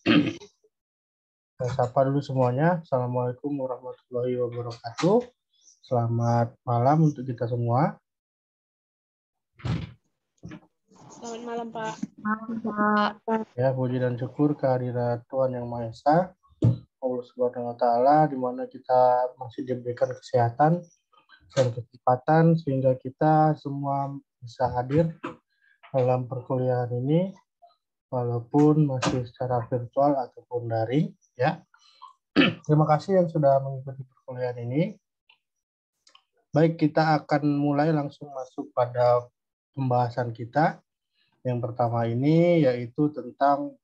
Saya sapa dulu semuanya. Assalamualaikum warahmatullahi wabarakatuh. Selamat malam untuk kita semua. Selamat malam, Pak. Ya, puji dan syukur kehadirat Tuhan Yang Maha Esa, Allah Subhanahu wa Ta'ala, di mana kita masih diberikan kesehatan dan kesempatan sehingga kita semua bisa hadir dalam perkuliahan ini, walaupun masih secara virtual ataupun daring. Ya, terima kasih yang sudah mengikuti perkuliahan ini. Baik, kita akan mulai langsung masuk pada pembahasan kita. Yang pertama ini yaitu tentang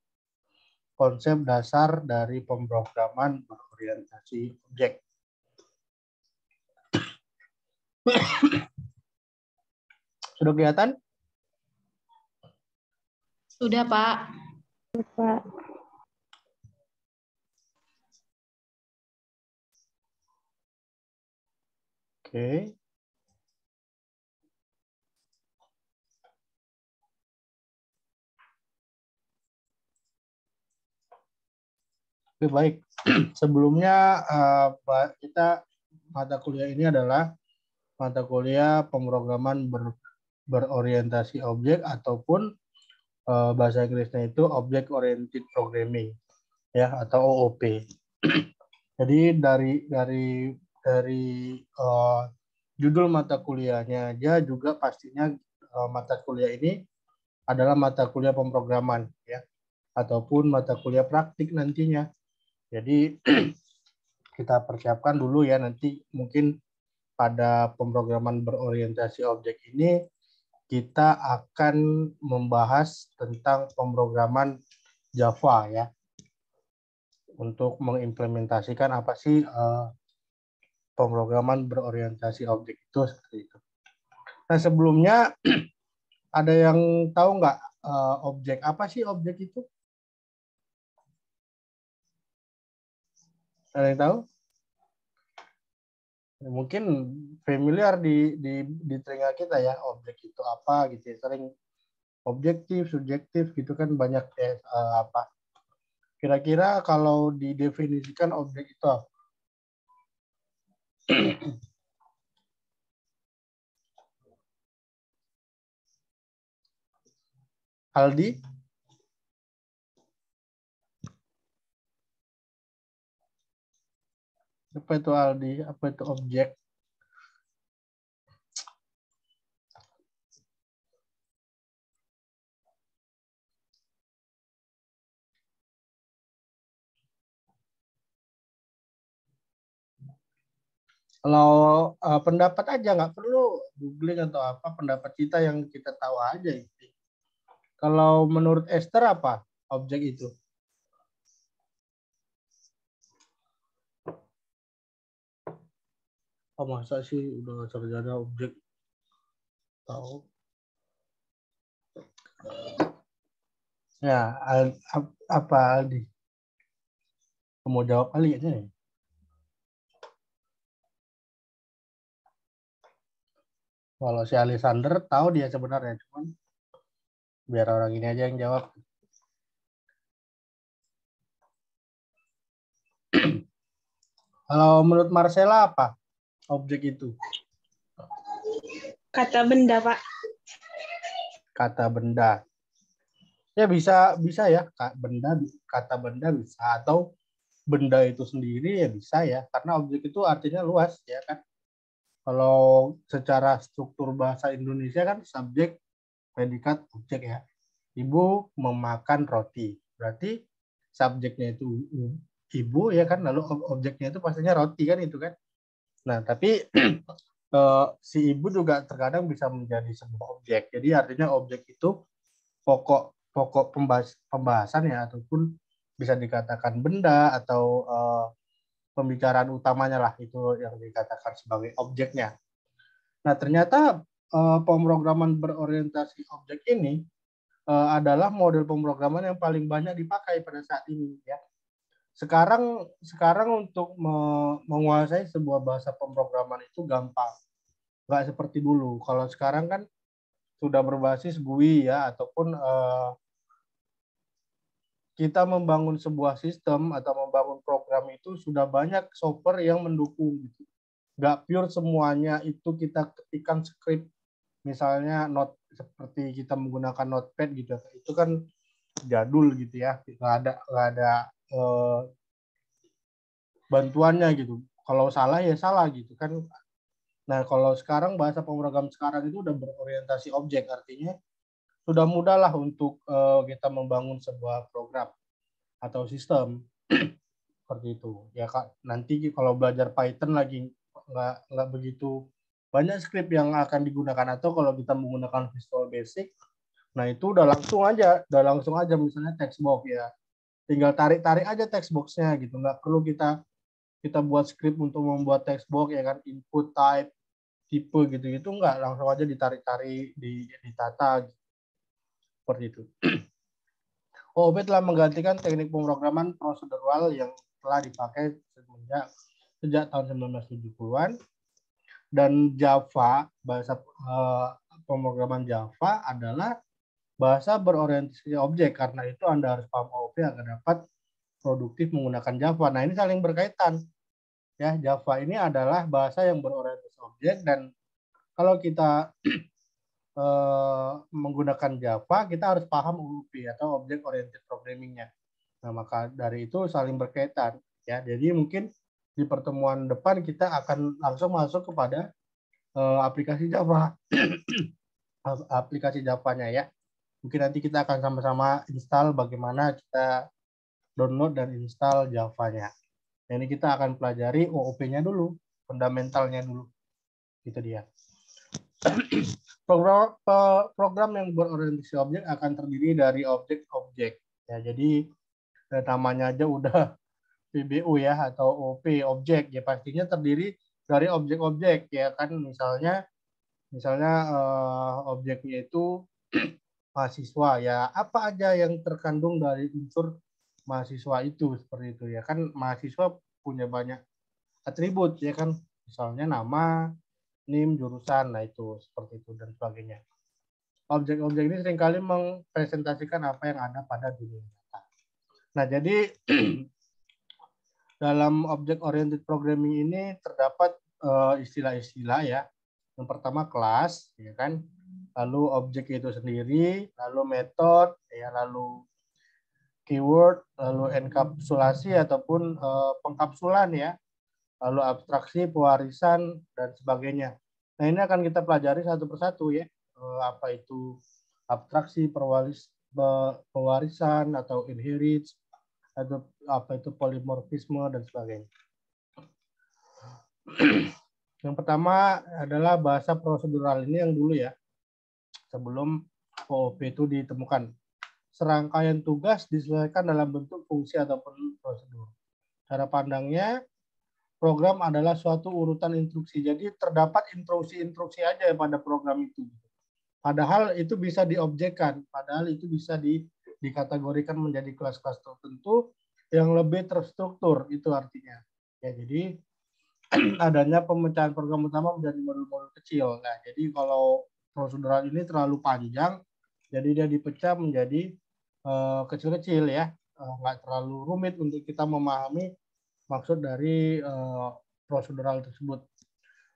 konsep dasar dari pemrograman berorientasi objek. Sudah kelihatan? Sudah, Pak. Pak. Oke. Oke, baik. Sebelumnya kita mata kuliah ini adalah mata kuliah pemrograman berorientasi objek ataupun bahasa Inggrisnya itu Object Oriented Programming, ya, atau OOP. Jadi dari judul mata kuliahnya aja juga pastinya mata kuliah ini adalah mata kuliah pemrograman, ya, ataupun mata kuliah praktik nantinya. Jadi kita persiapkan dulu ya, nanti mungkin pada pemrograman berorientasi objek ini kita akan membahas tentang pemrograman Java, ya, untuk mengimplementasikan apa sih pemrograman berorientasi objek itu, seperti itu. Nah, sebelumnya ada yang tahu nggak objek apa sih objek itu? Ada yang tahu? Mungkin familiar di telinga kita ya, objek itu apa gitu ya. Sering objektif, subjektif gitu kan, banyak ya, apa. Kira-kira kalau didefinisikan objek itu apa? Aldi? Apa itu Aldi? Apa itu objek? Kalau pendapat aja, nggak perlu googling atau apa, pendapat kita yang kita tahu aja itu. Kalau menurut Esther apa objek itu? Oh, masa sih udah sarjana objek tahu? Ya, apa Aldi? Mau jawab kali ini? Kalau si Alexander tahu dia sebenarnya, cuman biar orang ini aja yang jawab. Kalau menurut Marcella apa objek itu? Kata benda, Pak. Kata benda. Ya bisa ya, kata benda bisa, atau benda itu sendiri ya bisa ya, karena objek itu artinya luas ya kan. Kalau secara struktur bahasa Indonesia kan subjek, predikat, objek ya. Ibu memakan roti. Berarti subjeknya itu ibu ya kan, lalu objeknya itu pastinya roti kan, itu kan. Nah, tapi si ibu juga terkadang bisa menjadi sebuah objek. Jadi artinya objek itu pokok pembahasan ya, ataupun bisa dikatakan benda atau pembicaraan utamanya lah, itu yang dikatakan sebagai objeknya. Nah, ternyata pemrograman berorientasi objek ini adalah model pemrograman yang paling banyak dipakai pada saat ini ya. Sekarang untuk menguasai sebuah bahasa pemrograman itu gampang. Nggak seperti dulu. Kalau sekarang kan sudah berbasis GUI ya, ataupun kita membangun sebuah sistem atau membangun program itu sudah banyak software yang mendukung gitu. Nggak pure semuanya itu kita ketikkan script, misalnya seperti kita menggunakan notepad gitu. Itu kan jadul gitu ya, nggak ada bantuannya gitu. Kalau salah ya salah gitu kan. Nah, kalau sekarang bahasa pemrogram sekarang itu udah berorientasi objek, artinya sudah mudah lah untuk kita membangun sebuah program atau sistem seperti itu. Ya Kak, nanti kalau belajar Python lagi nggak begitu banyak script yang akan digunakan, atau kalau kita menggunakan Visual Basic, nah itu udah langsung aja misalnya text box ya. Tinggal tarik aja text box-nya gitu. Nggak perlu kita buat script untuk membuat text box ya kan, input type tipe gitu-gitu, nggak, langsung aja ditarik-tarik, ditata gitu. Seperti itu. OOP telah menggantikan teknik pemrograman prosedural yang telah dipakai sejak tahun 1970-an, dan Java, bahasa pemrograman Java adalah bahasa berorientasi objek. Karena itu Anda harus paham OOP agar dapat produktif menggunakan Java. Nah, ini saling berkaitan. Ya, Java ini adalah bahasa yang berorientasi objek, dan kalau kita menggunakan Java, kita harus paham OOP atau Object Oriented Programming-nya. Nah, maka dari itu saling berkaitan. Ya, jadi mungkin di pertemuan depan kita akan langsung masuk kepada aplikasi Java, aplikasi Java-nya ya. Mungkin nanti kita akan sama-sama install bagaimana kita download dan install Java-nya. Nah, ini kita akan pelajari OOP-nya dulu, fundamentalnya dulu. Itu dia. Program yang berorientasi objek akan terdiri dari objek-objek. Ya, jadi namanya aja udah PBO ya, atau OP, objek. Ya pastinya terdiri dari objek-objek ya kan. Misalnya objeknya itu mahasiswa, ya apa aja yang terkandung dari unsur mahasiswa itu, seperti itu ya kan. Mahasiswa punya banyak atribut ya kan, misalnya nama, NIM, jurusan, nah itu seperti itu dan sebagainya. Objek-objek ini seringkali mempresentasikan apa yang ada pada dunia nyata. Nah, jadi dalam object oriented programming ini terdapat istilah-istilah ya. Yang pertama kelas, ya kan. Lalu objek itu sendiri, lalu metode, ya, lalu keyword, lalu enkapsulasi ataupun pengkapsulan ya, lalu abstraksi, pewarisan, dan sebagainya. Nah, ini akan kita pelajari satu persatu ya. Apa itu abstraksi, pewarisan atau inherit, atau apa itu polimorfisme, dan sebagainya. Yang pertama adalah bahasa prosedural, ini yang dulu ya, sebelum OOP itu ditemukan. Serangkaian tugas diselesaikan dalam bentuk fungsi ataupun prosedur. Cara pandangnya, program adalah suatu urutan instruksi. Jadi terdapat instruksi-instruksi aja pada program itu. Padahal itu bisa diobjekkan, padahal itu bisa dikategorikan menjadi kelas-kelas tertentu yang lebih terstruktur, itu artinya. Ya, jadi adanya pemecahan program utama menjadi modul-modul kecil. Nah, jadi kalau prosedural ini terlalu panjang, jadi dia dipecah menjadi kecil-kecil ya, nggak terlalu rumit untuk kita memahami maksud dari prosedural tersebut.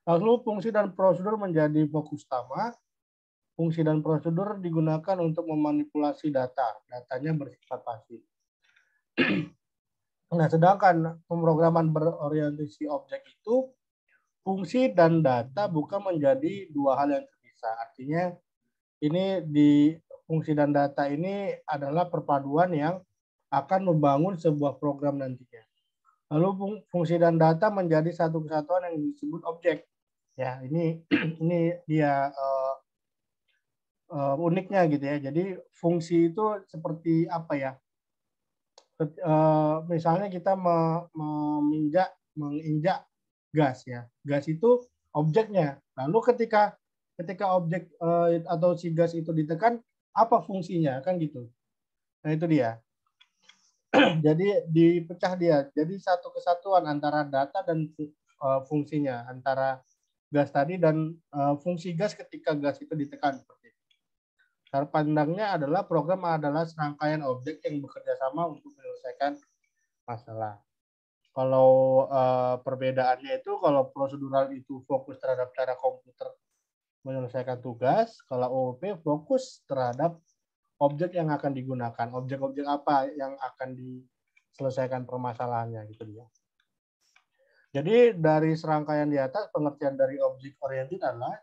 Lalu fungsi dan prosedur menjadi fokus utama. Fungsi dan prosedur digunakan untuk memanipulasi data. Datanya bersifat pasti. Nah, sedangkan pemrograman berorientasi objek itu, fungsi dan data bukan menjadi dua hal yang terpisah. Artinya, ini di fungsi dan data ini adalah perpaduan yang akan membangun sebuah program nantinya. Lalu fungsi dan data menjadi satu kesatuan yang disebut objek. Ya, ini dia uniknya gitu ya. Jadi fungsi itu seperti apa ya? Misalnya kita menginjak gas ya. Gas itu objeknya. Lalu ketika objek atau si gas itu ditekan, apa fungsinya kan gitu. Nah, itu dia. Jadi dipecah dia. Jadi satu kesatuan antara data dan fungsinya, antara gas tadi dan fungsi gas ketika gas itu ditekan seperti itu. Cara pandangnya adalah program adalah serangkaian objek yang bekerja sama untuk menyelesaikan masalah. Kalau perbedaannya itu, kalau prosedural itu fokus terhadap cara komputer menyelesaikan tugas, kalau OOP fokus terhadap objek yang akan digunakan, objek-objek apa yang akan diselesaikan permasalahannya gitu dia. Jadi dari serangkaian di atas, pengertian dari objek oriented adalah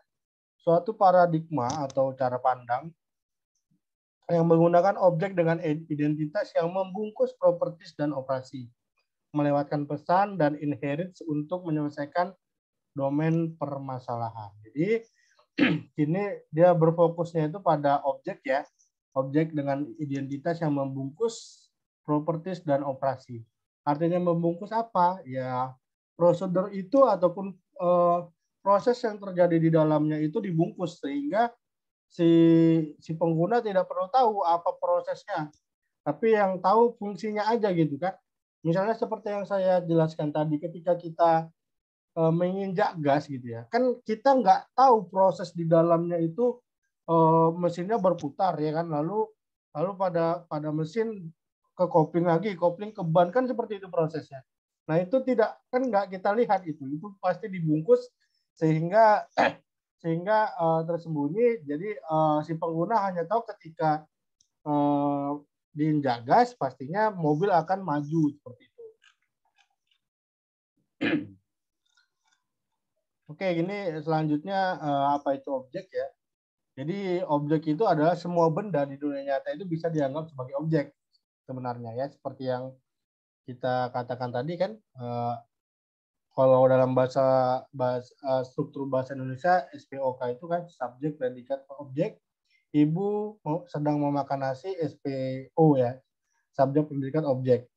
suatu paradigma atau cara pandang yang menggunakan objek dengan identitas yang membungkus properties dan operasi, melewatkan pesan dan inherits untuk menyelesaikan domain permasalahan. Jadi ini dia berfokusnya itu pada objek ya, objek dengan identitas yang membungkus properties dan operasi. Artinya membungkus apa? Ya prosedur itu ataupun proses yang terjadi di dalamnya itu dibungkus sehingga si pengguna tidak perlu tahu apa prosesnya, tapi yang tahu fungsinya aja gitu kan. Misalnya seperti yang saya jelaskan tadi, ketika kita menginjak gas gitu ya, kan kita nggak tahu proses di dalamnya itu mesinnya berputar ya kan, lalu pada mesin ke kopling ke ban, kan seperti itu prosesnya. Nah itu tidak, kan nggak kita lihat itu pasti dibungkus sehingga tersembunyi. Jadi si pengguna hanya tahu ketika diinjak gas pastinya mobil akan maju seperti itu. Oke, ini selanjutnya apa itu objek ya? Jadi objek itu adalah semua benda di dunia nyata itu bisa dianggap sebagai objek sebenarnya ya, seperti yang kita katakan tadi kan. Kalau dalam struktur bahasa Indonesia SPOK itu kan subjek, predikat, objek. Ibu sedang memakan nasi, SPO ya, subjek, predikat, objek.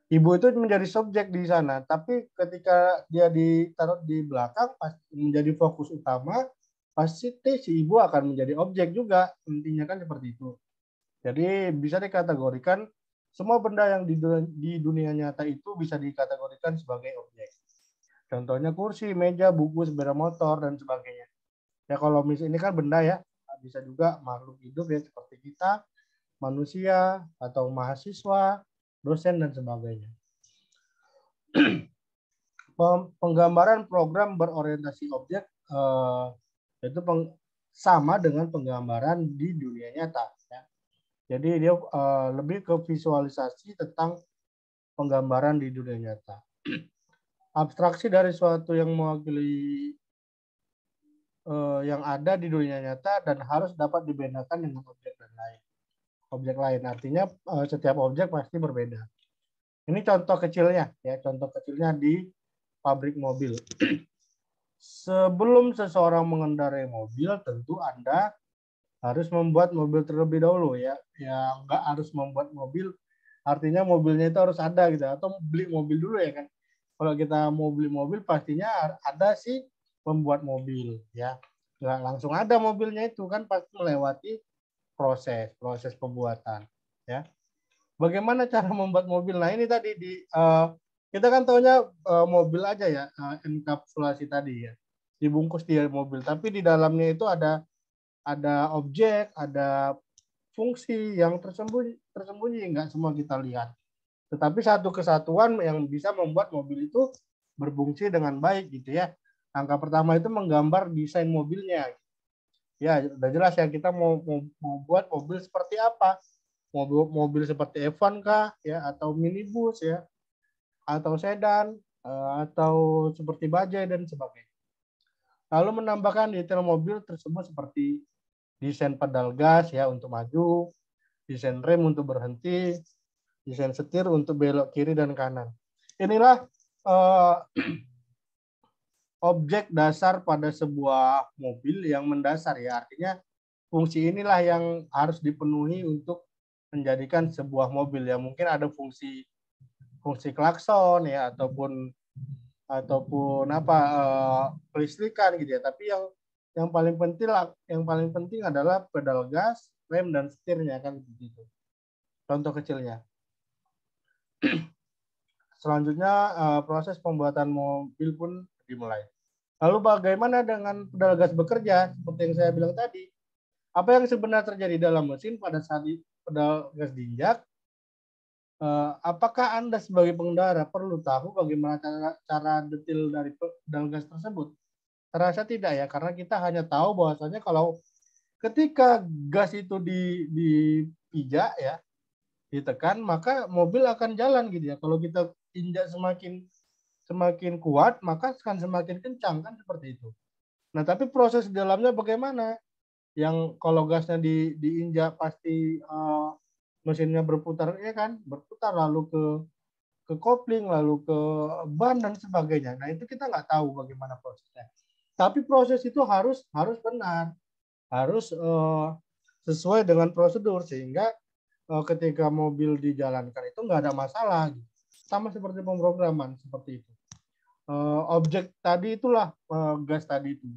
Ibu itu menjadi subjek di sana, tapi ketika dia ditaruh di belakang menjadi fokus utama, pasti si ibu akan menjadi objek juga, intinya kan seperti itu. Jadi bisa dikategorikan semua benda yang di dunia nyata itu bisa dikategorikan sebagai objek. Contohnya kursi, meja, buku, sepeda motor, dan sebagainya. Ya kalau misalnya ini kan benda ya, bisa juga makhluk hidup ya seperti kita, manusia, atau mahasiswa, dosen, dan sebagainya. Penggambaran program berorientasi objek itu sama dengan penggambaran di dunia nyata. Ya. Jadi dia lebih ke visualisasi tentang penggambaran di dunia nyata. Abstraksi dari suatu yang mewakili yang ada di dunia nyata dan harus dapat dibedakan dengan objek lain. Objek lain artinya setiap objek pasti berbeda. Ini contoh kecilnya ya, contoh kecilnya di pabrik mobil. Sebelum seseorang mengendarai mobil, tentu Anda harus membuat mobil terlebih dahulu ya. Ya nggak harus membuat mobil, artinya mobilnya itu harus ada gitu, atau beli mobil dulu ya kan. Kalau kita mau beli mobil pastinya ada sih pembuat mobil ya. Nggak langsung ada mobilnya, itu kan pasti melewati proses pembuatan ya. Bagaimana cara membuat mobil? Nah ini tadi kita kan taunya mobil aja ya, enkapsulasi tadi ya, dibungkus di mobil, tapi di dalamnya itu ada objek, ada fungsi yang tersembunyi nggak semua kita lihat. Tetapi satu kesatuan yang bisa membuat mobil itu berfungsi dengan baik gitu ya. Langkah pertama itu menggambar desain mobilnya. Ya, udah jelas ya, kita mau buat mobil seperti apa. Mobil seperti F1 kah ya, atau minibus ya, atau sedan, atau seperti bajai dan sebagainya. Lalu menambahkan detail mobil tersebut seperti desain pedal gas ya untuk maju, desain rem untuk berhenti, desain setir untuk belok kiri dan kanan. Inilah objek dasar pada sebuah mobil yang mendasar ya. Artinya fungsi inilah yang harus dipenuhi untuk menjadikan sebuah mobil ya. Mungkin ada fungsi klakson ya, ataupun apa kelistrikan gitu ya. Tapi yang paling penting adalah pedal gas, rem, dan setirnya kan begitu. Contoh kecilnya. Selanjutnya proses pembuatan mobil pun dimulai. Lalu bagaimana dengan pedal gas bekerja? Seperti yang saya bilang tadi, Apa yang sebenarnya terjadi dalam mesin pada saat pedal gas diinjak? Apakah Anda sebagai pengendara perlu tahu bagaimana cara detail dari pedal gas tersebut? Terasa tidak ya, karena kita hanya tahu bahwasanya kalau ketika gas itu dipijak ya, ditekan, maka mobil akan jalan gitu ya. Kalau kita injak semakin kuat, maka akan semakin kencang kan seperti itu. Nah, tapi proses di dalamnya bagaimana? Yang kalau gasnya diinjak pasti mesinnya berputar ya kan, berputar lalu ke kopling, lalu ke ban dan sebagainya. Nah, itu kita nggak tahu bagaimana prosesnya. Tapi proses itu harus benar, harus sesuai dengan prosedur sehingga ketika mobil dijalankan itu nggak ada masalah. Sama seperti pemrograman seperti itu. Objek tadi itulah gas tadi itu.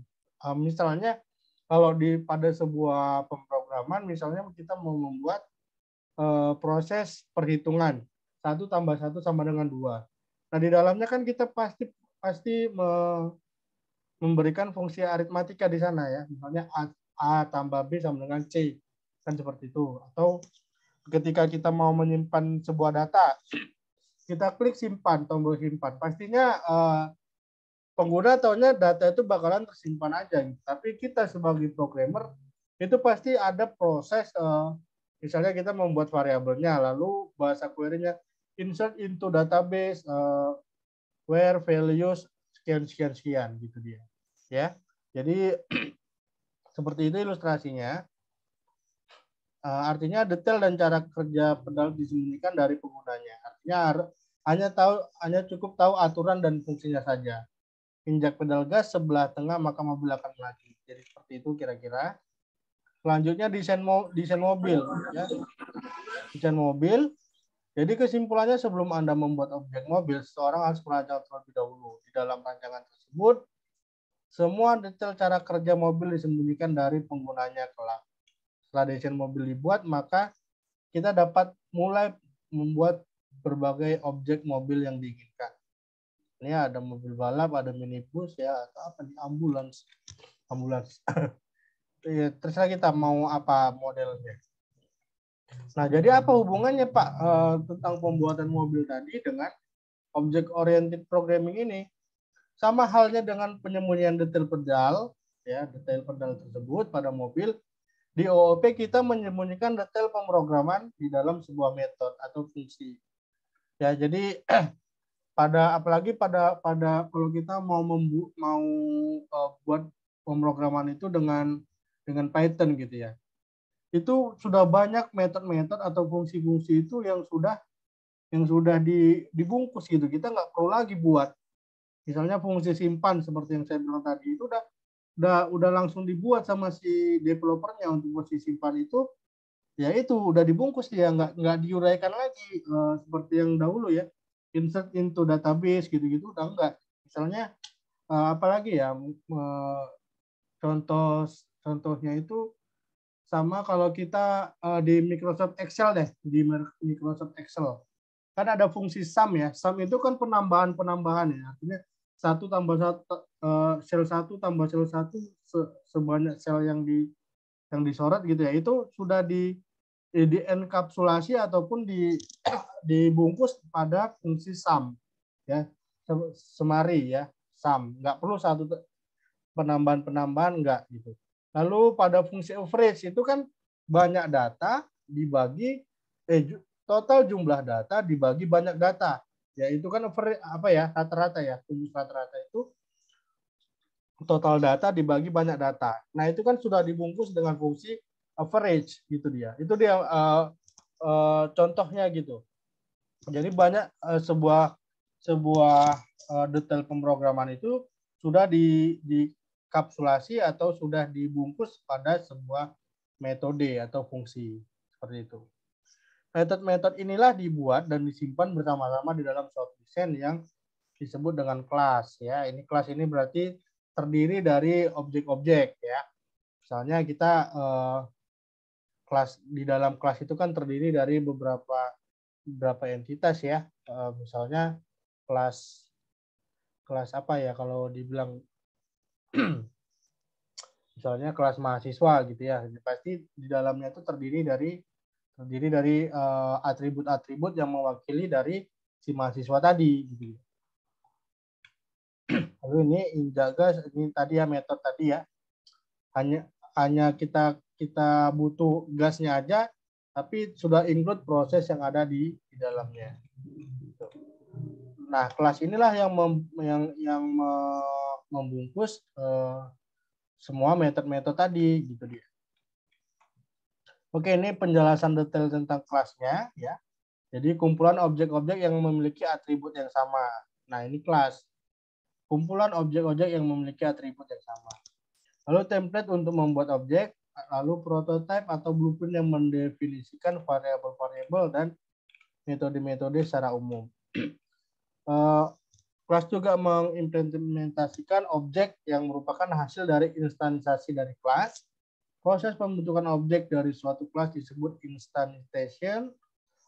Misalnya kalau pada sebuah pemrograman, misalnya kita mau membuat proses perhitungan 1+1 sama dengan 2. Nah, di dalamnya kan kita pasti memberikan fungsi aritmatika di sana ya. Misalnya A tambah B sama dengan C. Kan seperti itu. Atau ketika kita mau menyimpan sebuah data, kita klik simpan, tombol simpan. Pastinya pengguna taunya data itu bakalan tersimpan aja. Gitu. Tapi kita sebagai programmer, itu pasti ada proses, misalnya kita membuat variabelnya, lalu bahasa query-nya insert into database, where values sekian gitu dia. Ya, jadi seperti itu ilustrasinya. Artinya detail dan cara kerja pedal disembunyikan dari penggunanya. Artinya hanya cukup tahu aturan dan fungsinya saja. Injak pedal gas sebelah tengah maka mobil akan melaju. Jadi seperti itu kira-kira. Selanjutnya desain mobil. Ya. Desain mobil. Jadi kesimpulannya sebelum Anda membuat objek mobil, seseorang harus merancang terlebih dahulu. Di dalam rancangan tersebut, semua detail cara kerja mobil disembunyikan dari penggunanya kelak. Setelah desain mobil dibuat, maka kita dapat mulai membuat berbagai objek mobil yang diinginkan. Ini ada mobil balap, ada minibus ya, atau apa nih, ambulans. Ya, terserah kita mau apa modelnya. Nah, jadi apa hubungannya Pak tentang pembuatan mobil tadi dengan object oriented programming ini? Sama halnya dengan penyembunyian detail pedal, ya, detail pedal tersebut pada mobil. Di OOP kita menyembunyikan detail pemrograman di dalam sebuah metode atau fungsi. Ya, jadi apalagi pada kalau kita mau buat pemrograman itu dengan Python gitu ya. Itu sudah banyak metode-metode atau fungsi-fungsi itu yang sudah dibungkus gitu. Kita nggak perlu lagi buat. Misalnya fungsi simpan seperti yang saya bilang tadi itu udah langsung dibuat sama si developernya untuk fungsi simpan itu. Ya itu udah dibungkus dia, nggak diuraikan lagi seperti yang dahulu ya, insert into database gitu-gitu udah enggak. Misalnya apalagi ya, contohnya itu sama kalau kita di Microsoft Excel deh, di Microsoft Excel kan ada fungsi sum ya. Sum itu kan penambahan ya, artinya sel 1 tambah sel 1 sebanyak sel yang disorot gitu ya, itu sudah dienkapsulasi ataupun dibungkus pada fungsi sum ya, semari ya, sum, nggak perlu satu penambahan enggak gitu. Lalu pada fungsi average itu kan banyak data dibagi total jumlah data dibagi banyak data, ya itu kan rata-rata ya, rumus rata-rata itu total data dibagi banyak data. Nah itu kan sudah dibungkus dengan fungsi average gitu dia. Itu dia contohnya gitu. Jadi banyak sebuah detail pemrograman itu sudah dikapsulasi atau sudah dibungkus pada sebuah metode atau fungsi seperti itu. Metode-metode inilah dibuat dan disimpan bersama-sama di dalam suatu desain yang disebut dengan kelas ya. Ini kelas ini berarti terdiri dari objek-objek ya. Misalnya kita kelas di dalam kelas itu kan terdiri dari beberapa entitas ya. Misalnya kelas apa ya kalau dibilang Misalnya kelas mahasiswa gitu ya, pasti di dalamnya itu terdiri dari atribut-atribut yang mewakili dari si mahasiswa tadi gitu. Lalu ini jaga ini tadi ya metode tadi ya. Hanya kita butuh gasnya aja, tapi sudah include proses yang ada di dalamnya. Nah, kelas inilah yang membungkus semua metode-metode tadi gitu dia. Oke, ini penjelasan detail tentang kelasnya ya. Jadi kumpulan objek-objek yang memiliki atribut yang sama. Nah, ini kelas. Kumpulan objek-objek yang memiliki atribut yang sama. Lalu template untuk membuat objek, lalu prototype atau blueprint yang mendefinisikan variabel-variabel dan metode-metode secara umum. Kelas juga mengimplementasikan objek yang merupakan hasil dari instansiasi dari kelas. Proses pembentukan objek dari suatu kelas disebut instantiation.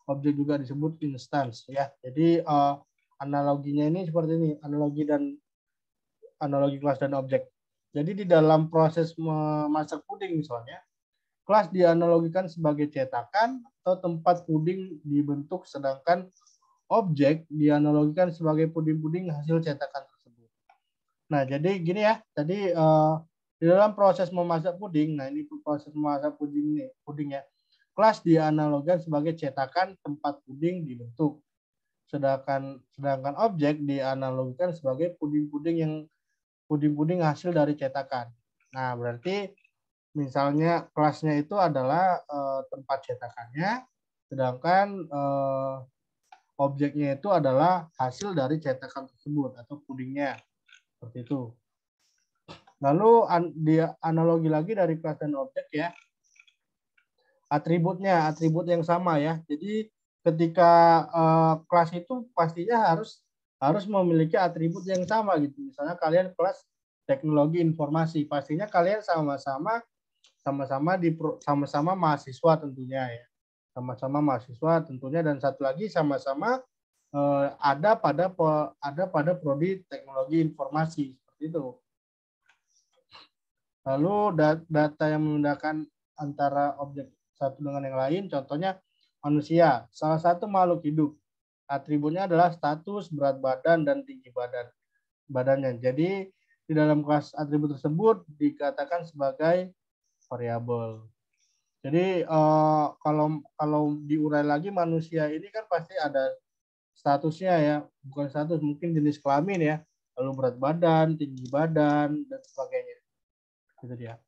Objek juga disebut instance ya. Jadi analoginya ini seperti ini, analogi kelas dan objek. Jadi di dalam proses memasak puding misalnya, kelas dianalogikan sebagai cetakan atau tempat puding dibentuk, sedangkan objek dianalogikan sebagai puding-puding hasil cetakan tersebut. Nah, jadi gini ya, tadi di dalam proses memasak puding, nah ini proses memasak puding ya. Kelas dianalogikan sebagai cetakan tempat puding dibentuk. Sedangkan objek dianalogikan sebagai puding-puding hasil dari cetakan. Nah, berarti misalnya kelasnya itu adalah tempat cetakannya, sedangkan objeknya itu adalah hasil dari cetakan tersebut atau pudingnya. Seperti itu. Lalu dia analogi lagi dari kelas dan objek ya. Atribut yang sama ya. Jadi ketika kelas itu pastinya harus memiliki atribut yang sama gitu. Misalnya kalian kelas teknologi informasi, pastinya kalian sama-sama mahasiswa tentunya ya. Sama-sama mahasiswa tentunya, dan satu lagi sama-sama ada pada prodi teknologi informasi seperti itu. Lalu data yang membedakan antara objek satu dengan yang lain, contohnya manusia, salah satu makhluk hidup. Atributnya adalah status, berat badan, dan tinggi badannya. Jadi di dalam kelas atribut tersebut dikatakan sebagai variabel. Jadi kalau diurai lagi, manusia ini kan pasti ada statusnya ya, bukan status, mungkin jenis kelamin ya, lalu berat badan, tinggi badan, dan sebagainya. Itu dia.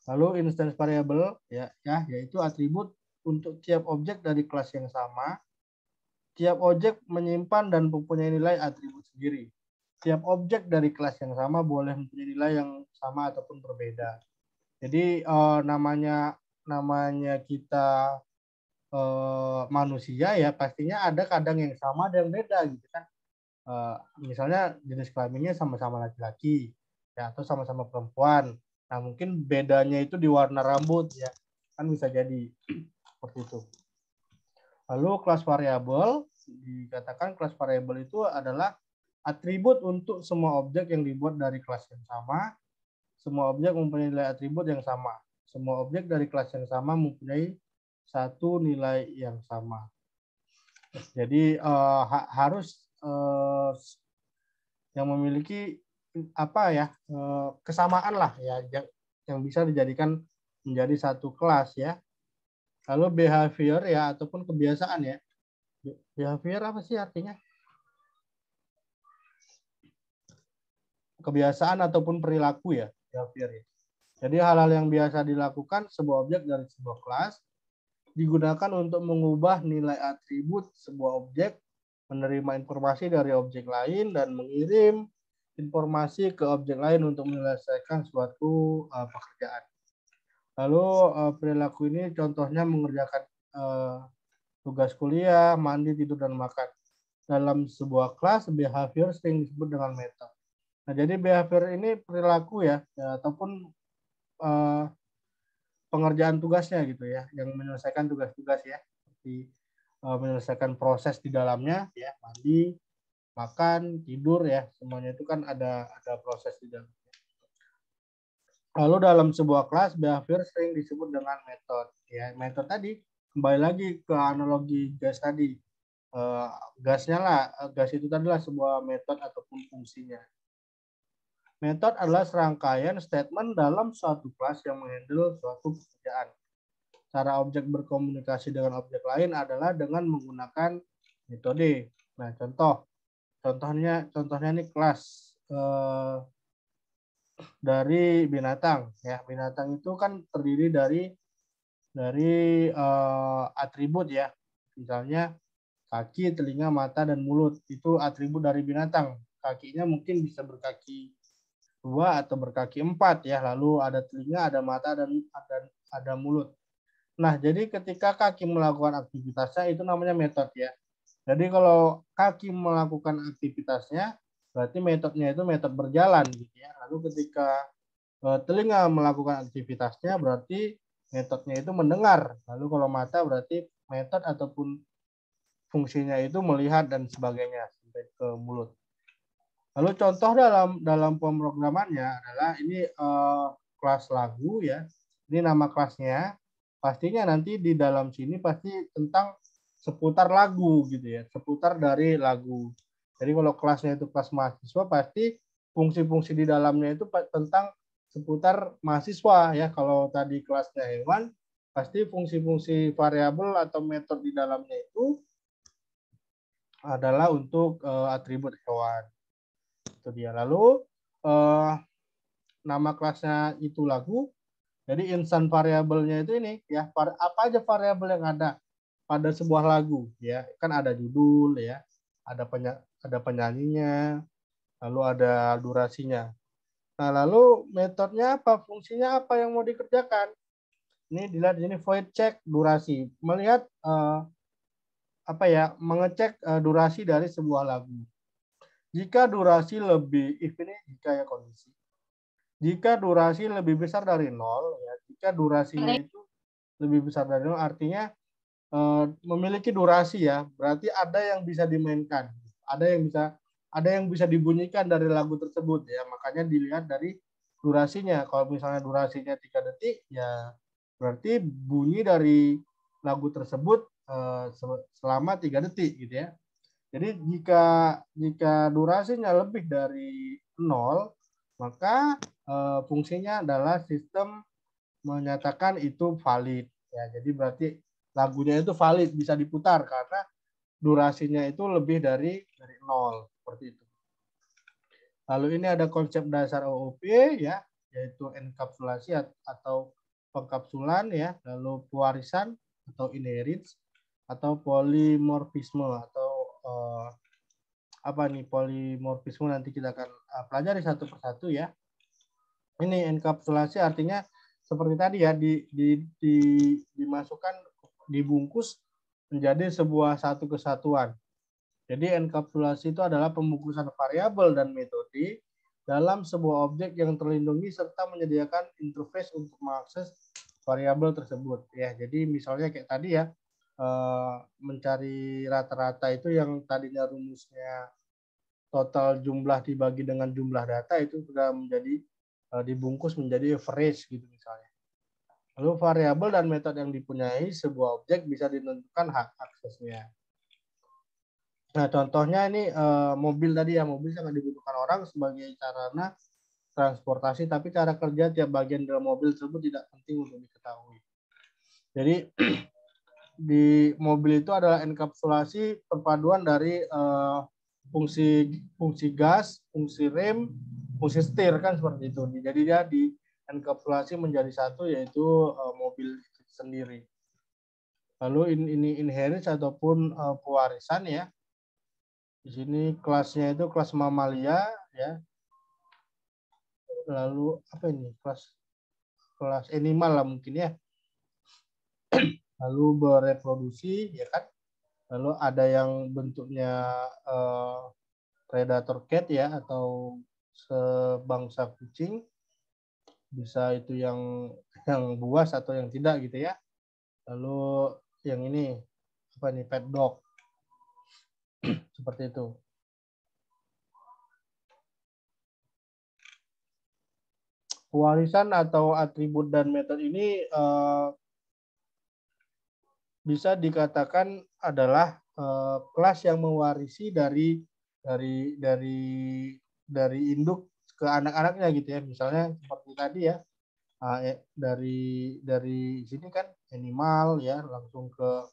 Lalu instance variable ya yaitu atribut untuk tiap objek dari kelas yang sama. Tiap objek menyimpan dan mempunyai nilai atribut sendiri. Tiap objek dari kelas yang sama boleh mempunyai nilai yang sama ataupun berbeda. Jadi namanya kita manusia ya, pastinya ada kadang yang sama dan beda gitu kan. Misalnya jenis kelaminnya sama-sama laki-laki ya, atau sama-sama perempuan. Nah, mungkin bedanya itu di warna rambut ya, kan bisa jadi seperti itu. Lalu kelas variabel, dikatakan kelas variabel itu adalah atribut untuk semua objek yang dibuat dari kelas yang sama. Semua objek mempunyai nilai atribut yang sama. Semua objek dari kelas yang sama mempunyai satu nilai yang sama. Jadi harus yang memiliki kesamaan lah ya, yang bisa dijadikan menjadi satu kelas ya. Lalu behavior ya, ataupun kebiasaan ya. Behavior apa sih artinya? Kebiasaan ataupun perilaku ya, behavior ya. Jadi hal-hal yang biasa dilakukan sebuah objek dari sebuah kelas digunakan untuk mengubah nilai atribut sebuah objek, menerima informasi dari objek lain, dan mengirim informasi ke objek lain untuk menyelesaikan suatu pekerjaan. Lalu perilaku ini contohnya mengerjakan tugas kuliah, mandi, tidur, dan makan. Dalam sebuah kelas, behavior sering disebut dengan metode. Nah, jadi behavior ini perilaku ya ataupun pengerjaan tugasnya gitu ya, yang menyelesaikan tugas-tugas ya, seperti menyelesaikan proses di dalamnya ya, mandi, makan, tidur ya, semuanya itu kan ada proses di dalamnya. Lalu dalam sebuah kelas, behavior sering disebut dengan metode. Ya, metode tadi kembali lagi ke analogi gas tadi. Gasnya lah, gas itu adalah sebuah metode ataupun fungsinya. Metode adalah serangkaian statement dalam suatu kelas yang menghandle suatu pekerjaan. Cara objek berkomunikasi dengan objek lain adalah dengan menggunakan metode. Nah, contohnya ini kelas dari binatang. Ya, binatang itu kan terdiri dari atribut ya. Misalnya kaki, telinga, mata, dan mulut. Itu atribut dari binatang. Kakinya mungkin bisa berkaki 2 atau berkaki 4 ya. Lalu ada telinga, ada mata, dan ada mulut. Nah, jadi ketika kaki melakukan aktivitasnya itu namanya metode ya. Jadi kalau kaki melakukan aktivitasnya, berarti metodenya itu metode berjalan gitu ya. Lalu ketika telinga melakukan aktivitasnya, berarti metodenya itu mendengar. Lalu kalau mata berarti metode ataupun fungsinya itu melihat dan sebagainya sampai ke mulut. Lalu contoh dalam pemrogramannya adalah ini kelas lagu ya. Ini nama kelasnya. Pastinya nanti di dalam sini pasti tentang seputar lagu gitu ya, seputar dari lagu. Jadi kalau kelasnya itu kelas mahasiswa, pasti fungsi-fungsi di dalamnya itu tentang seputar mahasiswa ya. Kalau tadi kelasnya hewan, pasti fungsi-fungsi variabel atau metode di dalamnya itu adalah untuk atribut hewan. Itu dia. Lalu nama kelasnya itu lagu. Jadi insan variabelnya itu ini ya, apa aja variabel yang ada pada sebuah lagu ya. Kan ada judul ya, ada penyanyinya, lalu ada durasinya. Nah, lalu metodenya apa? Fungsinya apa yang mau dikerjakan? Ini dilihat ini void check durasi. Melihat mengecek durasi dari sebuah lagu. Jika durasi lebih, ini jika ya kondisi. Jika durasi lebih besar dari 0, ya, jika durasinya itu lebih besar dari 0, artinya memiliki durasi ya, berarti ada yang bisa dimainkan, ada yang bisa dibunyikan dari lagu tersebut ya, makanya dilihat dari durasinya. Kalau misalnya durasinya 3 detik, ya berarti bunyi dari lagu tersebut selama 3 detik gitu ya. Jadi jika durasinya lebih dari 0, maka fungsinya adalah sistem menyatakan itu valid. Ya, jadi berarti lagunya itu valid, bisa diputar karena durasinya itu lebih dari 0 seperti itu. Lalu ini ada konsep dasar OOP ya, yaitu enkapsulasi atau pengkapsulan ya, lalu pewarisan atau inheritance, atau polimorfisme atau polimorfisme nanti kita akan pelajari satu persatu ya. Ini enkapsulasi artinya seperti tadi ya, dimasukkan, dibungkus menjadi sebuah satu kesatuan. Jadi enkapsulasi itu adalah pembungkusan variabel dan metode dalam sebuah objek yang terlindungi serta menyediakan interface untuk mengakses variabel tersebut. Ya, jadi misalnya kayak tadi ya, mencari rata-rata itu yang tadinya rumusnya total jumlah dibagi dengan jumlah data itu sudah menjadi dibungkus menjadi average gitu misalnya. Lalu variabel dan metode yang dipunyai sebuah objek bisa ditentukan hak aksesnya. Nah, contohnya ini mobil tadi ya, mobil sangat dibutuhkan orang sebagai sarana transportasi, tapi cara kerja tiap bagian dalam mobil tersebut tidak penting untuk diketahui. Jadi di mobil itu adalah enkapsulasi perpaduan dari fungsi gas, fungsi rem, fungsi setir kan seperti itu. Jadi dia di enkapsulasi menjadi satu, yaitu mobil itu sendiri. Lalu ini inheritance ataupun pewarisan ya. Di sini kelasnya itu kelas mamalia ya. Lalu apa ini? Kelas animal lah mungkin ya. Lalu bereproduksi ya kan. Lalu ada yang bentuknya predator cat ya, atau sebangsa kucing. Bisa itu yang buas atau yang tidak gitu ya. Lalu yang ini apa nih, pet dog. Seperti itu. Pewarisan atau atribut dan metode ini bisa dikatakan adalah kelas yang mewarisi dari induk ke anak-anaknya gitu ya. Misalnya seperti tadi ya, dari sini kan animal ya, langsung ke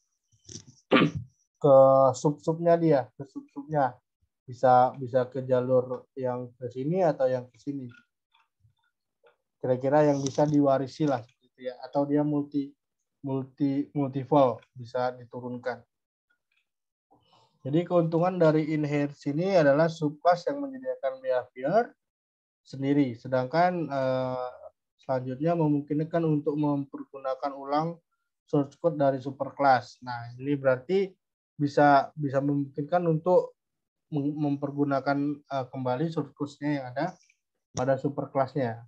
sub-subnya dia, ke sub-subnya. Bisa ke jalur yang ke sini atau yang ke sini. Kira-kira yang bisa diwarisi lah gitu ya, atau dia multiple bisa diturunkan. Jadi keuntungan dari inheritance ini adalah subclass yang menyediakan behavior sendiri, sedangkan selanjutnya memungkinkan untuk mempergunakan ulang source code dari superclass. Nah, ini berarti bisa memungkinkan untuk mempergunakan kembali source code-nya yang ada pada superclass-nya.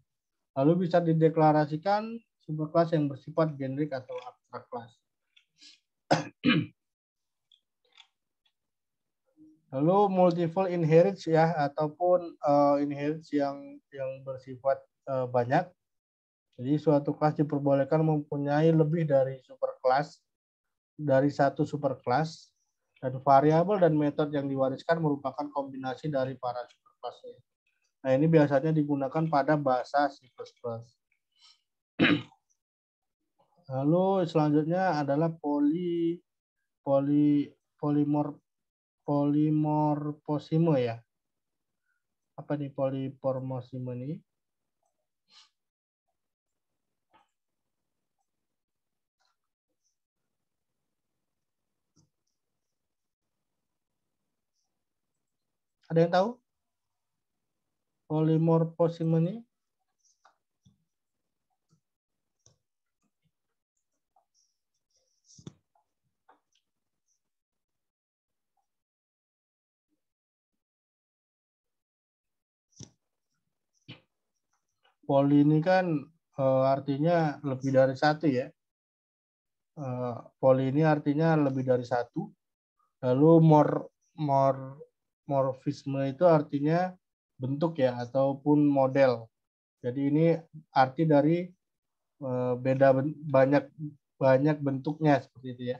Lalu bisa dideklarasikan superclass yang bersifat generik atau abstrak class. Lalu multiple inheritance ya, ataupun inheritance yang bersifat banyak. Jadi suatu kelas diperbolehkan mempunyai lebih dari superclass, dari satu superclass, dan variabel dan metode yang diwariskan merupakan kombinasi dari para superclassnya. Nah, ini biasanya digunakan pada bahasa C++. Lalu selanjutnya adalah polimorfisme ya. Apa nih polimorfisme ini? Ada yang tahu? Polimorfisme ini? Poli ini kan artinya lebih dari satu ya. Poli ini artinya lebih dari satu. Lalu morfisme itu artinya bentuk ya, ataupun model. Jadi ini arti dari banyak bentuknya seperti itu ya.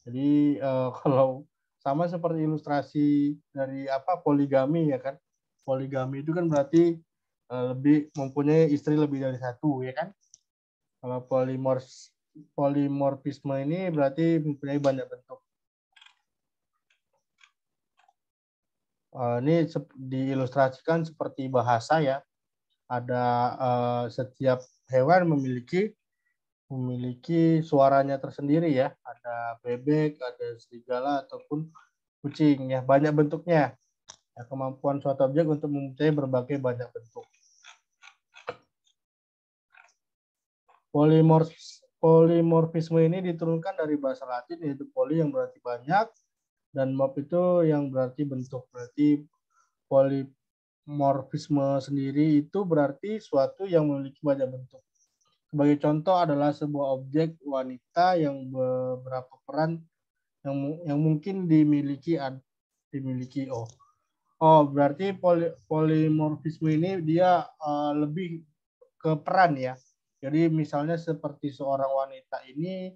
Jadi kalau sama seperti ilustrasi dari poligami ya kan. Poligami itu kan berarti lebih mempunyai istri lebih dari satu ya kan. Kalau polimorfisme ini berarti mempunyai banyak bentuk. Ini diilustrasikan seperti bahasa ya. Ada setiap hewan memiliki suaranya tersendiri ya. Ada bebek, ada serigala ataupun kucing ya. Banyak bentuknya. Ya, kemampuan suatu objek untuk mempunyai berbagai banyak bentuk. Polimorfisme ini diturunkan dari bahasa Latin, yaitu poli yang berarti banyak dan morf itu yang berarti bentuk. Berarti polimorfisme sendiri itu berarti suatu yang memiliki banyak bentuk. Sebagai contoh adalah sebuah objek wanita yang beberapa peran yang mungkin dimiliki. Berarti polimorfisme ini dia lebih ke peran ya. Jadi misalnya seperti seorang wanita ini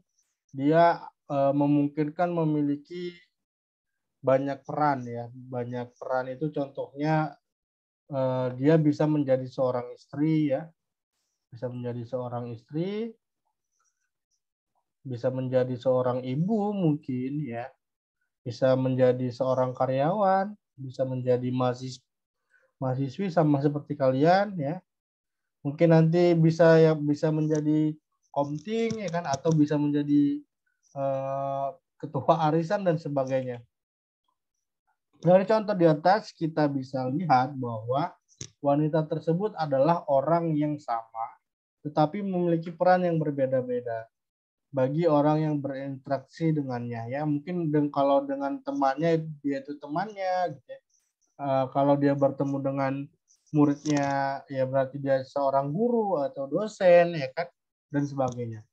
dia memungkinkan memiliki banyak peran ya. Banyak peran itu contohnya dia bisa menjadi seorang istri ya. Bisa menjadi seorang istri, bisa menjadi seorang ibu mungkin ya. Bisa menjadi seorang karyawan, bisa menjadi mahasiswi sama seperti kalian ya. Mungkin nanti bisa menjadi komting ya kan, atau bisa menjadi ketua arisan dan sebagainya. Dari contoh di atas kita bisa lihat bahwa wanita tersebut adalah orang yang sama tetapi memiliki peran yang berbeda-beda bagi orang yang berinteraksi dengannya ya. Mungkin kalau dengan temannya dia itu temannya gitu ya. Kalau dia bertemu dengan muridnya ya berarti dia seorang guru atau dosen ya kan, dan sebagainya.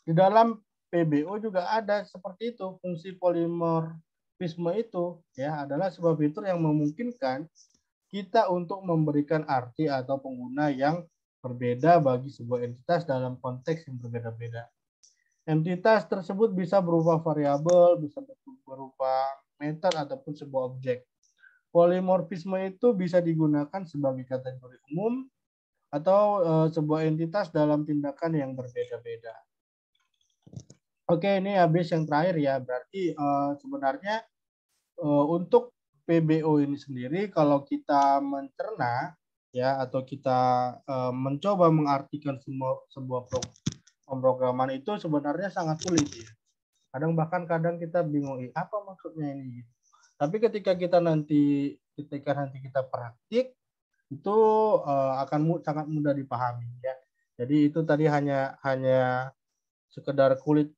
Di dalam PBO juga ada seperti itu. Fungsi polimorfisme itu ya adalah sebuah fitur yang memungkinkan kita untuk memberikan arti atau pengguna yang berbeda bagi sebuah entitas dalam konteks yang berbeda-beda. Entitas tersebut bisa berupa variabel, bisa berupa metode ataupun sebuah objek. Polimorfisme itu bisa digunakan sebagai kategori umum atau sebuah entitas dalam tindakan yang berbeda-beda. Oke, ini habis yang terakhir ya. Berarti sebenarnya untuk PBO ini sendiri kalau kita mencerna ya atau kita mencoba mengartikan sebuah pemrograman itu sebenarnya sangat sulit ya. Kadang kita bingung, apa maksudnya ini? Tapi ketika nanti kita praktik itu akan sangat mudah dipahami ya. Jadi itu tadi hanya sekedar kulit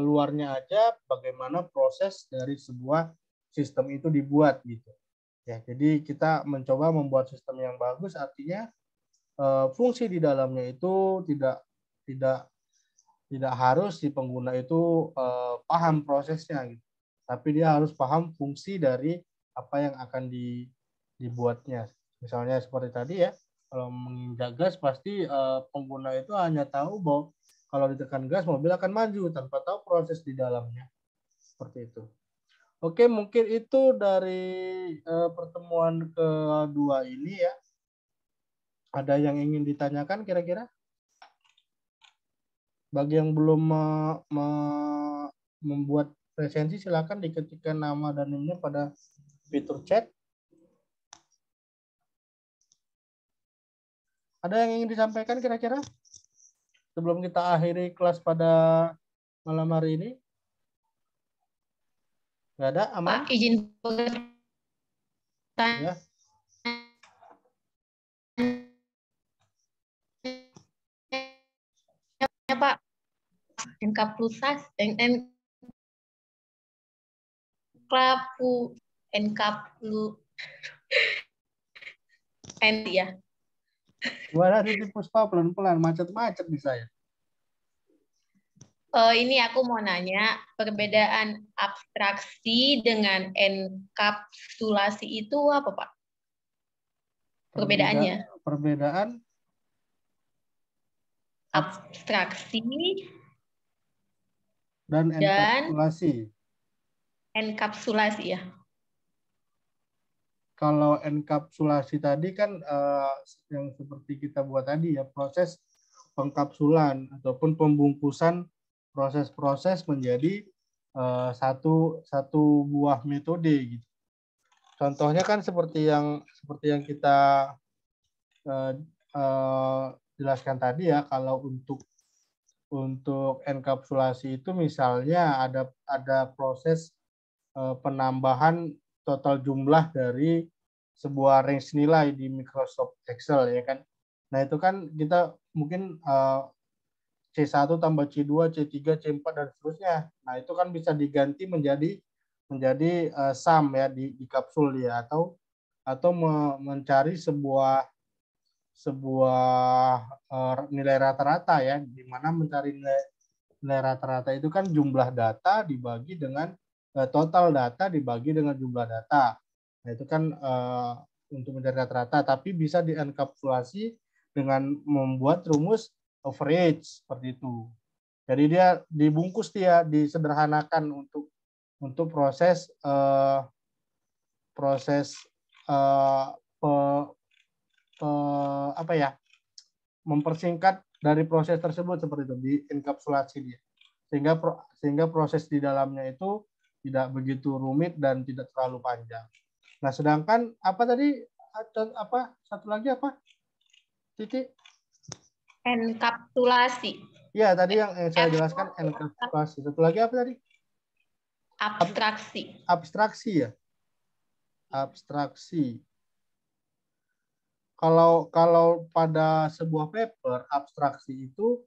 luarnya aja bagaimana proses dari sebuah sistem itu dibuat gitu. Ya, jadi kita mencoba membuat sistem yang bagus artinya fungsi di dalamnya itu tidak harus si pengguna itu paham prosesnya gitu. Tapi dia harus paham fungsi dari apa yang akan dibuatnya. Misalnya seperti tadi ya, kalau menginjak gas pasti pengguna itu hanya tahu bahwa kalau ditekan gas mobil akan maju tanpa tahu proses di dalamnya. Seperti itu. Oke, mungkin itu dari pertemuan kedua ini ya. Ada yang ingin ditanyakan kira-kira? Bagi yang belum membuat presensi, silakan diketikkan nama dan NIM-nya pada fitur chat. Ada yang ingin disampaikan kira-kira? Sebelum kita akhiri kelas pada malam hari ini. Nggak ada? Aman? Pak, izin bertanya. Ya. Ya, Pak. Enkapsulas, ya. Gimana Titi Puspa pelan-pelan, macet-macet di saya. Ini aku mau nanya, perbedaan abstraksi dengan enkapsulasi itu apa, Pak? Perbedaannya? Perbedaan abstraksi dan enkapsulasi. Enkapsulasi ya. Kalau enkapsulasi tadi kan yang seperti kita buat tadi ya, proses pengkapsulan ataupun pembungkusan proses-proses menjadi satu buah metode gitu. Contohnya kan seperti yang kita jelaskan tadi ya, kalau untuk enkapsulasi itu misalnya ada proses penambahan total jumlah dari sebuah range nilai di Microsoft Excel ya kan. Nah, itu kan kita mungkin C1 tambah C2, C3, C4 dan seterusnya. Nah, itu kan bisa diganti menjadi sum ya di kapsul ya, atau mencari sebuah nilai rata-rata ya, di mana mencari nilai rata-rata itu kan jumlah data dibagi dengan total data dibagi dengan jumlah data. Nah, itu kan untuk mencari rata-rata, tapi bisa dienkapsulasi dengan membuat rumus average seperti itu. Jadi dia disederhanakan untuk proses mempersingkat dari proses tersebut seperti itu, di enkapsulasi dia. Sehingga proses di dalamnya itu tidak begitu rumit dan tidak terlalu panjang. Nah, sedangkan satu lagi apa? Titi? Enkapsulasi. Ya, tadi yang saya jelaskan enkapsulasi. Satu lagi apa tadi? Abstraksi. Abstraksi ya. Abstraksi. Kalau pada sebuah paper, abstraksi itu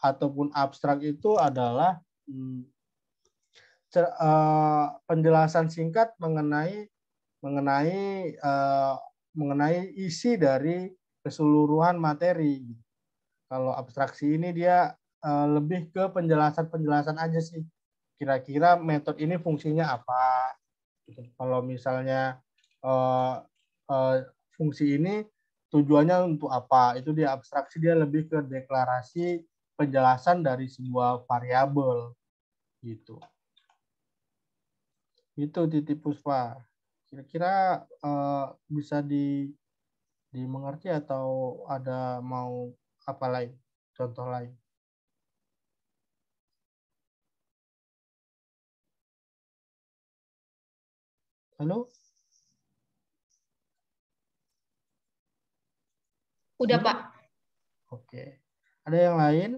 ataupun abstrak itu adalah penjelasan singkat mengenai isi dari keseluruhan materi. Kalau abstraksi ini dia lebih ke penjelasan aja sih. Kira-kira metode ini fungsinya apa? Kalau misalnya fungsi ini tujuannya untuk apa. Itu dia abstraksi, dia lebih ke deklarasi penjelasan dari sebuah variabel gitu. Itu Titi Puspa. Kira-kira bisa dimengerti atau ada mau apa lain, contoh lain? Halo? Udah, Pak. Oke. Ada yang lain?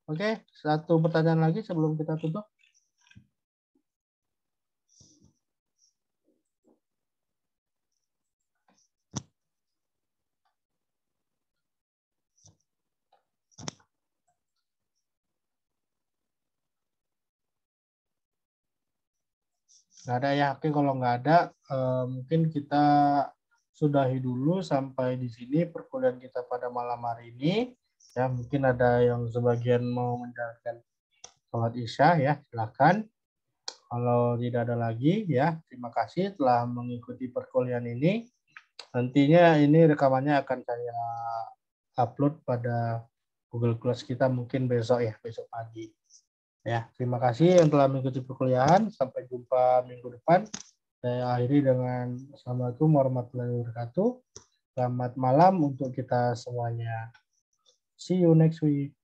Oke, satu pertanyaan lagi sebelum kita tutup. Nggak ada ya, oke kalau nggak ada, mungkin kita sudahi dulu sampai di sini perkuliahan kita pada malam hari ini. Ya, mungkin ada yang sebagian mau menjalankan sholat isya ya, silakan. Kalau tidak ada lagi ya, terima kasih telah mengikuti perkuliahan ini. Nantinya ini rekamannya akan saya upload pada Google Class kita mungkin besok ya, besok pagi. Ya, terima kasih yang telah mengikuti perkuliahan. Sampai jumpa minggu depan. Saya akhiri dengan Assalamualaikum warahmatullahi wabarakatuh. Selamat malam untuk kita semuanya. See you next week.